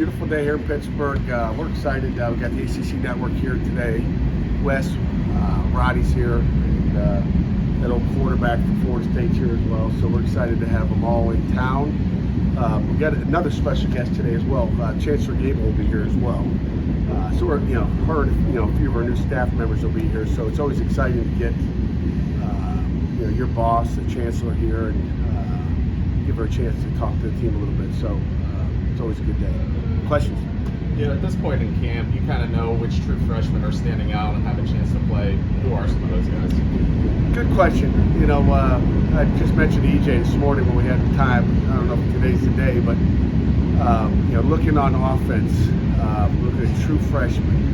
beautiful day here in Pittsburgh. We're excited. We got the ACC Network here today. Wes, Roddy's here, and that old quarterback from Florida State's here as well. So we're excited to have them all in town. We got another special guest today as well. Chancellor Gable will be here as well. So we're, heard, a few of our new staff members will be here. So it's always exciting to get, your boss, the chancellor here, and give her a chance to talk to the team a little bit. So it's always a good day. Questions? Yeah, at this point in camp, you kind of know which true freshmen are standing out and have a chance to play. Who are some of those guys? Good question. I just mentioned to EJ this morning when we had the time. I don't know if today's the day, but looking on offense, looking at true freshmen.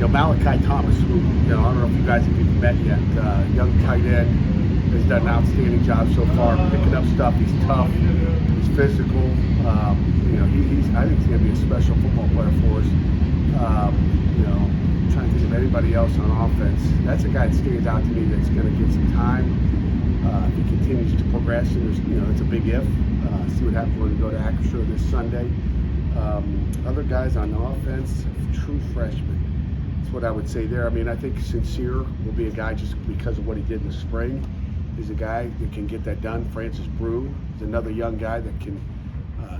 Malachi Thomas, who I don't know if you guys have even met yet. Young tight end, has done an outstanding job so far, picking up stuff. He's tough. He's physical. I think he's going to be a special football player for us. Trying to think of anybody else on offense. That's a guy that stands out to me that's going to get some time. If he continues to progress, and it's a big if. See what happens when we go to Acrisure this Sunday. Other guys on the offense, true freshmen. That's what I would say there. I think Sincere will be a guy just because of what he did in the spring. He's a guy that can get that done. Francis Brew is another young guy that can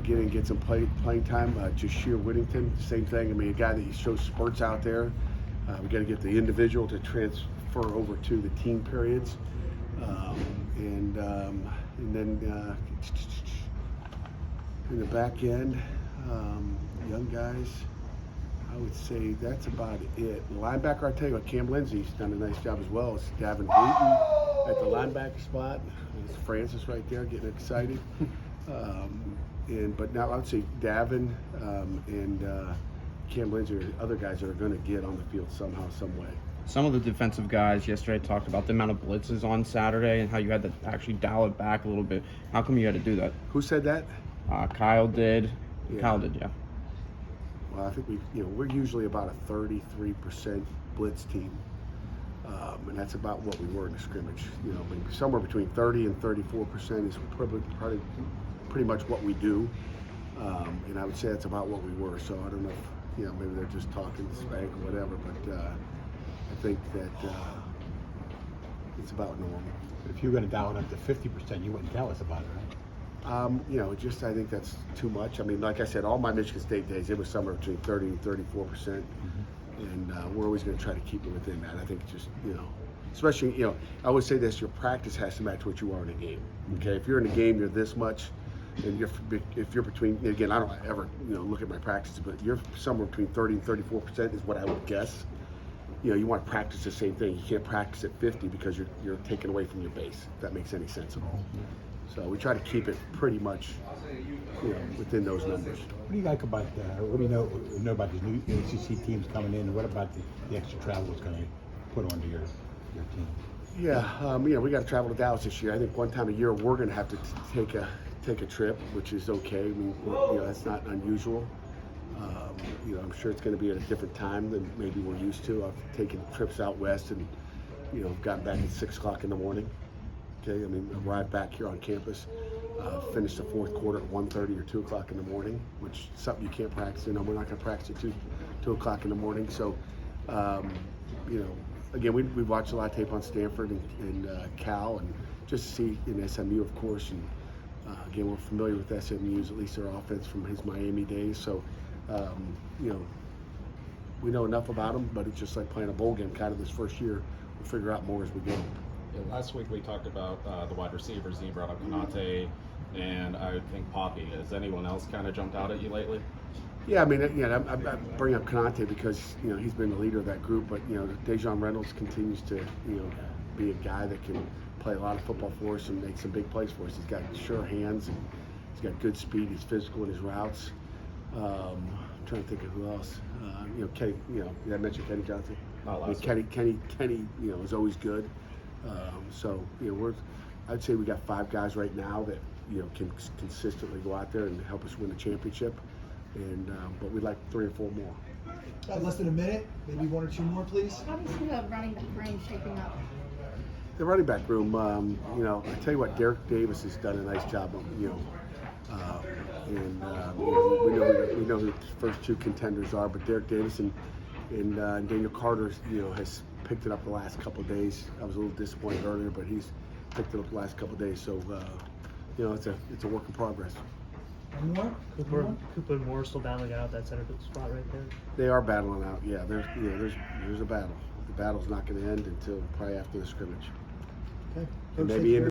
get in and get some playing time. Jashir Whittington, same thing. A guy that shows spurts out there. We got to get the individual to transfer over to the team periods. And then in the back end, young guys, I would say that's about it. Linebacker, I tell you what, Cam Lindsey's done a nice job as well. It's Davin Wheaton at the linebacker spot. There's Francis right there getting excited. But now I would say Davin and Cam Lindsey are other guys that are going to get on the field somehow, some way. Some of the defensive guys yesterday talked about the amount of blitzes on Saturday and how you had to actually dial it back a little bit. How come you had to do that? Who said that? Kyle did. Yeah. Kyle did, yeah. Well, I think we're usually about a 33% blitz team, and that's about what we were in the scrimmage. Somewhere between 30 and 34% is probably pretty much what we do, and I would say that's about what we were. So I don't know if maybe they're just talking spank or whatever, but I think that it's about normal. If you're going to dial it up to 50%, you wouldn't tell us about it, right? I think that's too much. Like I said, all my Michigan State days, it was somewhere between 30 and 34%. And we're always going to try to keep it within that. I think just, especially, I always say this, your practice has to match what you are in a game. Okay, if you're in a game, you're this much. And if you're between, again, I don't ever, look at my practices, but you're somewhere between 30 and 34% is what I would guess. You want to practice the same thing. You can't practice at 50 because you're taken away from your base, if that makes any sense at all. So we try to keep it pretty much, within those numbers. What do you like about, what do you know about these new ACC teams coming in, and what about the extra travel it's going to put onto your team? Yeah, we got to travel to Dallas this year. I think one time a year we're going to have to take a trip, which is okay. That's not unusual. I'm sure it's going to be at a different time than maybe we're used to. I've taken trips out west and, gotten back at 6 o'clock in the morning. Okay, arrived back here on campus, finished the fourth quarter at 1:30 or 2 o'clock in the morning, which is something you can't practice. We're not going to practice at 2 o'clock in the morning. So, again, we watched a lot of tape on Stanford and Cal, and just to see in SMU, of course. And again, we're familiar with SMU's, at least their offense from his Miami days. So, we know enough about them, but it's just like playing a bowl game kind of this first year. We'll figure out more as we go. Yeah, last week we talked about the wide receivers. You brought up Konate, and I think Poppy. Has anyone else kind of jumped out at you lately? Yeah, I bring up Konate because he's been the leader of that group. But Dejon Reynolds continues to be a guy that can play a lot of football for us and make some big plays for us. He's got sure hands and he's got good speed. He's physical in his routes. I'm trying to think of who else. Kenny. I mentioned Kenny Johnson. Kenny. Is always good. I'd say we got 5 guys right now that can consistently go out there and help us win the championship, but we'd like 3 or 4 more. Less than a minute, maybe 1 or 2 more, please. How do you see the running back range shaping up? The running back room, I tell you what, Derek Davis has done a nice job of, We know who the first two contenders are, but Derek Davis and Daniel Carter, has picked it up the last couple of days. I was a little disappointed earlier, but he's picked it up the last couple of days. So, it's a work in progress. One more? Cooper and Moore still battling out that center spot right there. They are battling out. Yeah, there's a battle. The battle's not going to end until probably after the scrimmage. Okay. And Coach, maybe thank you